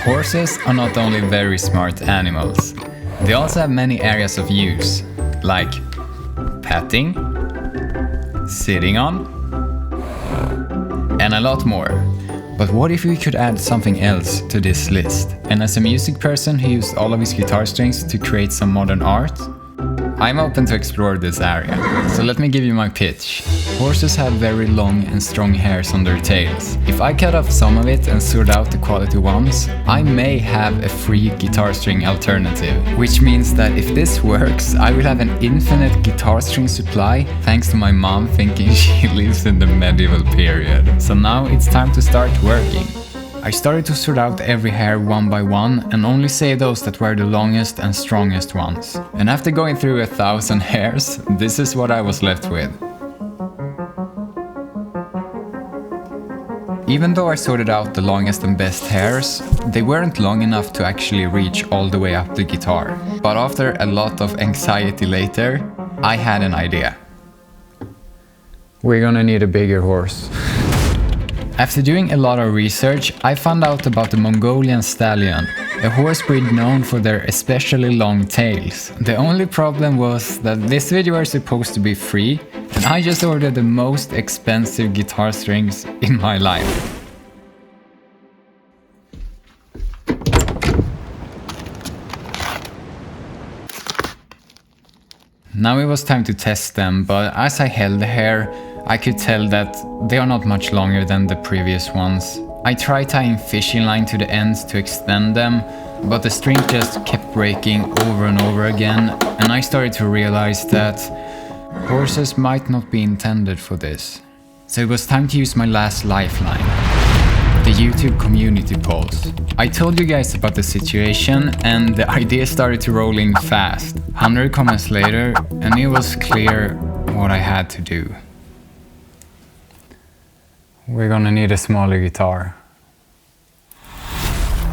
Horses are not only very smart animals, they also have many areas of use, like petting, sitting on, and a lot more. But what if we could add something else to this list? And as a music person who used all of his guitar strings to create some modern art, I'm open to explore this area. So let me give you my pitch. Horses have very long and strong hairs on their tails. If I cut off some of it and sort out the quality ones, I may have a free guitar string alternative. Which means that if this works, I will have an infinite guitar string supply, thanks to my mom thinking she lives in the medieval period. So now it's time to start working. I started to sort out every hair one by one and only save those that were the longest and strongest ones. And after going through 1,000 hairs, this is what I was left with. Even though I sorted out the longest and best hairs, they weren't long enough to actually reach all the way up the guitar. But after a lot of anxiety later, I had an idea. We're gonna need a bigger horse. After doing a lot of research, I found out about the Mongolian stallion, a horse breed known for their especially long tails. The only problem was that this video was supposed to be free, and I just ordered the most expensive guitar strings in my life. Now it was time to test them, but as I held the hair, I could tell that they are not much longer than the previous ones. I tried tying fishing line to the ends to extend them, but the string just kept breaking over and over again, and I started to realize that horses might not be intended for this. So it was time to use my last lifeline, the YouTube community polls. I told you guys about the situation and the idea started to roll in fast. 100 comments later, and it was clear what I had to do. We're gonna need a smaller guitar.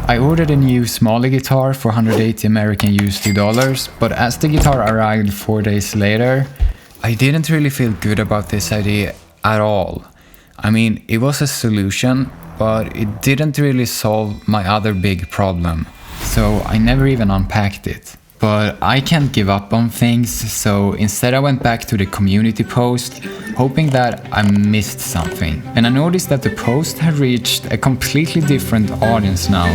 I ordered a new smaller guitar for 180 American USD dollars, but as the guitar arrived 4 days later, I didn't really feel good about this idea at all. I mean, it was a solution, but it didn't really solve my other big problem, so I never even unpacked it. But I can't give up on things, so instead I went back to the community post, hoping that I missed something. And I noticed that the post had reached a completely different audience now.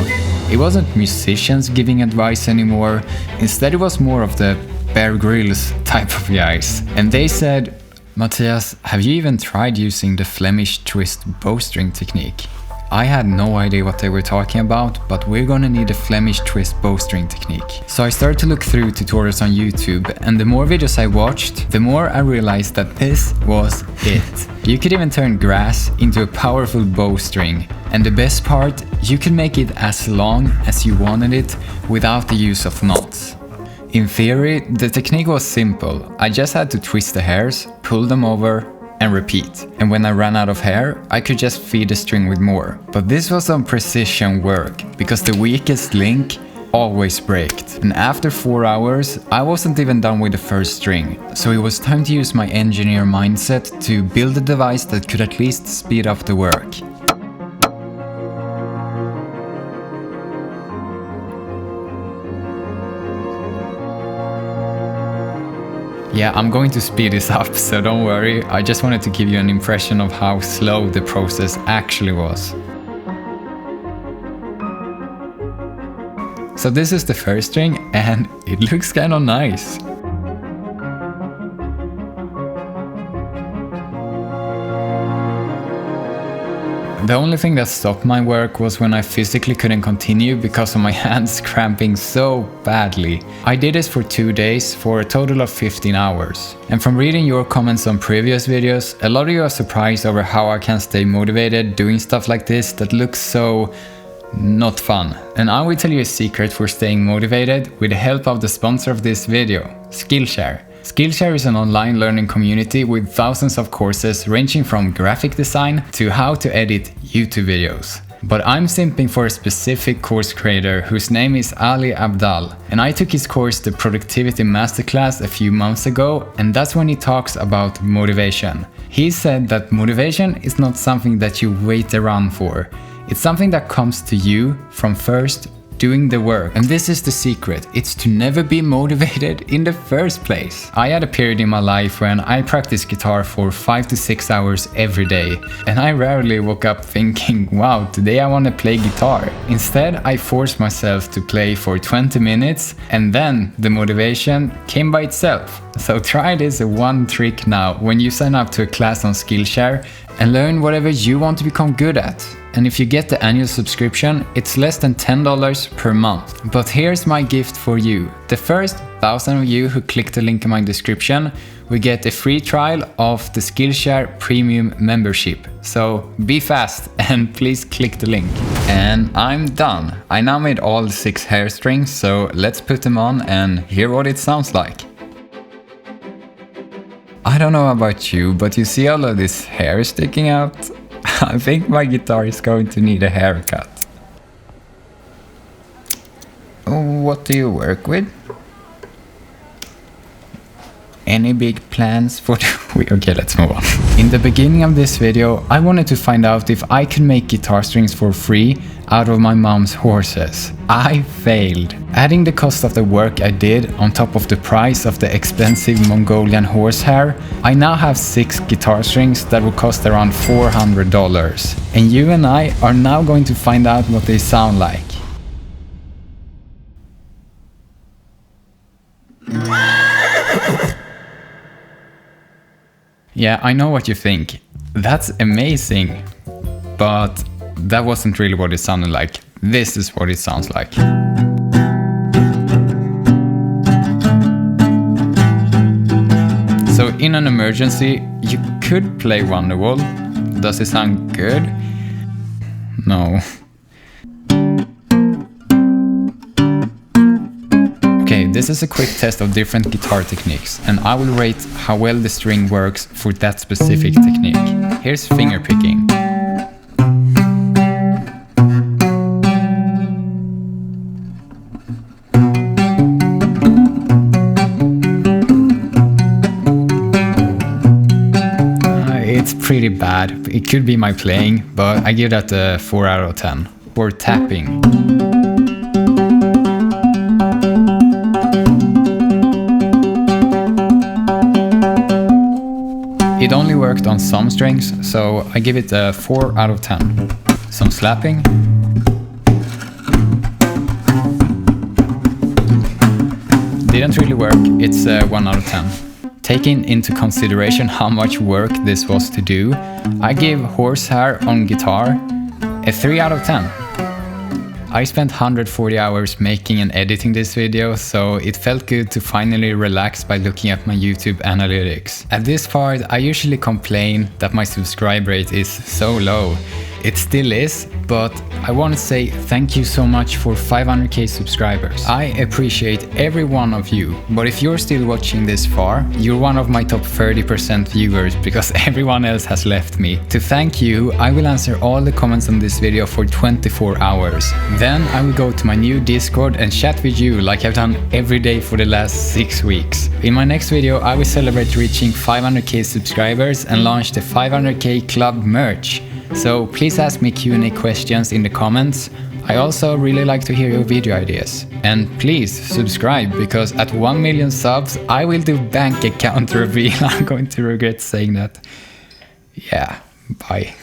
It wasn't musicians giving advice anymore, instead it was more of the Bear Grylls type of guys. And they said, "Mattias, have you even tried using the Flemish twist bowstring technique?" I had no idea what they were talking about, but we're gonna need a Flemish twist bowstring technique. So I started to look through tutorials on YouTube, and the more videos I watched, the more I realized that this was it. You could even turn grass into a powerful bowstring. And the best part, you could make it as long as you wanted it without the use of knots. In theory, the technique was simple. I just had to twist the hairs, pull them over, and repeat. And when I ran out of hair, I could just feed the string with more. But this was some precision work, because the weakest link always braked. And after 4 hours, I wasn't even done with the first string. So it was time to use my engineer mindset to build a device that could at least speed up the work. Yeah, I'm going to speed this up, so don't worry. I just wanted to give you an impression of how slow the process actually was. So this is the first string, and it looks kind of nice. The only thing that stopped my work was when I physically couldn't continue because of my hands cramping so badly. I did this for 2 days for a total of 15 hours. And from reading your comments on previous videos, a lot of you are surprised over how I can stay motivated doing stuff like this that looks so not fun. And I will tell you a secret for staying motivated with the help of the sponsor of this video, Skillshare. Skillshare is an online learning community with thousands of courses ranging from graphic design to how to edit YouTube videos. But I'm simping for a specific course creator whose name is Ali Abdal, and I took his course The Productivity Masterclass a few months ago, and that's when he talks about motivation. He said that motivation is not something that you wait around for. It's something that comes to you from first doing the work. And this is the secret. It's to never be motivated in the first place. I had a period in my life when I practiced guitar for 5 to 6 hours every day. And I rarely woke up thinking, wow, today I want to play guitar. Instead, I forced myself to play for 20 minutes and then the motivation came by itself. So try this one trick now when you sign up to a class on Skillshare and learn whatever you want to become good at. And if you get the annual subscription, it's less than $10 per month. But here's my gift for you. The first 1,000 of you who click the link in my description will get a free trial of the Skillshare Premium membership. So be fast and please click the link. And I'm done. I now made all 6 hair strings, so let's put them on and hear what it sounds like. I don't know about you, but you see all of this hair sticking out? I think my guitar is going to need a haircut. What do you work with? Any big plans for the week? Okay, let's move on. In the beginning of this video, I wanted to find out if I could make guitar strings for free out of my mom's horses. I failed. Adding the cost of the work I did on top of the price of the expensive Mongolian horsehair, I now have 6 guitar strings that will cost around $400. And you and I are now going to find out what they sound like. Yeah, I know what you think. That's amazing. But that wasn't really what it sounded like. This is what it sounds like. So in an emergency, you could play Wonderwall. Does it sound good? No. Okay, this is a quick test of different guitar techniques, and I will rate how well the string works for that specific technique. Here's finger picking. It's pretty bad. It could be my playing, but I give that a 4 out of 10. For tapping. It only worked on some strings, so I give it a 4 out of 10. Some slapping. Didn't really work, it's a 1 out of 10. Taking into consideration how much work this was to do, I give horsehair on guitar a 3 out of 10. I spent 140 hours making and editing this video, so it felt good to finally relax by looking at my YouTube analytics. At this part, I usually complain that my subscribe rate is so low. It still is, but I want to say thank you so much for 500k subscribers. I appreciate every one of you, but if you're still watching this far, you're one of my top 30% viewers because everyone else has left me. To thank you, I will answer all the comments on this video for 24 hours. Then I will go to my new Discord and chat with you like I've done every day for the last 6 weeks. In my next video, I will celebrate reaching 500k subscribers and launch the 500k club merch. So please ask me Q&A questions in the comments. I also really like to hear your video ideas. And please subscribe, because at 1 million subs I will do bank account reveal. I'm going to regret saying that. Yeah, bye.